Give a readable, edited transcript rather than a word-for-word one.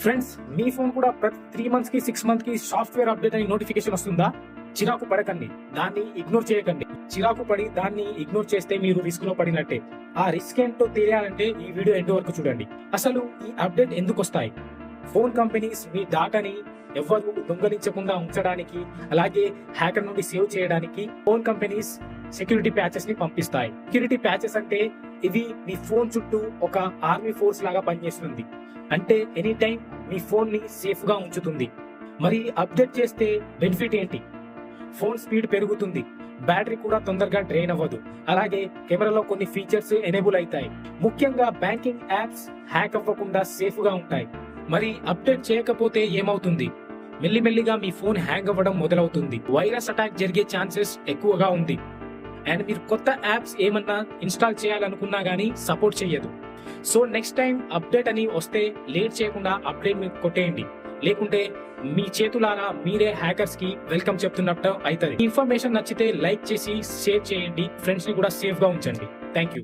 Friends, మీ phone కూడా ప్రతి 3 months కి 6 months కి సాఫ్ట్వేర్ అప్డేట్ అని నోటిఫికేషన్ వస్తుందా? చిరాకు పడకండి, దాన్ని ఇగ్నోర్ చేయకండి. చిరాకు పడి దాన్ని ఇగ్నోర్ చేస్తే మీరు రిస్క్ లో పడినట్టే. ఆ రిస్క్ ఏంటో తెలియాలంటే ఈ వీడియో ఎండ్ వరకు చూడండి. అసలు ఈ అప్డేట్ ఎందుకు వస్తాయి? ఫోన్ కంపెనీస్ మీ డాటాని ఎవరు దొంగలించకుండా ఉంచడానికి, అలాగే హ్యాకర్ నుండి సేవ్ చేయడానికి ఫోన్ కంపెనీస్ సెక్యూరిటీ ప్యాచెస్ ని పంపిస్తాయి. సెక్యూరిటీ ప్యాచెస్ అంటే ఇవి మీ ఫోన్ చుట్టూ ఒక ఆర్మీ ఫోర్స్ లాగా పనిచేస్తుంది. అంటే ఎనీ టైం మీ ఫోన్ ని సేఫ్ గా ఉంచుతుంది. మరి అప్డేట్ చేస్తే బెనిఫిట్ ఏంటి? ఫోన్ స్పీడ్ పెరుగుతుంది, బ్యాటరీ కూడా తొందరగా డ్రైన్ అవ్వదు, అలాగే కెమెరాలో కొన్ని ఫీచర్స్ ఎనేబుల్ అవుతాయి. ముఖ్యంగా బ్యాంకింగ్ యాప్స్ హ్యాక్ అవ్వకుండా సేఫ్ గా ఉంటాయి. మరి అప్డేట్ చేయకపోతే ఏమవుతుంది? మెల్లిమెల్లిగా మీ ఫోన్ హ్యాంగ్ అవ్వడం మొదలవుతుంది. వైరస్ అటాక్ జరిగే ఛాన్సెస్ ఎక్కువగా ఉంది. అండ్ మీరు కొత్త యాప్స్ ఏమన్నా ఇన్స్టాల్ చేయాలనుకున్నా గానీ సపోర్ట్ చేయదు. సో నెక్స్ట్ టైం అప్డేట్ అని వస్తే లేట్ చేయకుండా అప్డేట్ మీరు కొట్టేయండి. లేకుంటే మీ చేతులారా మీరే హ్యాకర్స్ కి వెల్కమ్ చెప్తున్నట్టు అవుతుంది. ఇన్ఫర్మేషన్ నచ్చితే లైక్ చేసి షేర్ చేయండి. ఫ్రెండ్స్ ని కూడా సేఫ్ గా ఉంచండి. Thank you.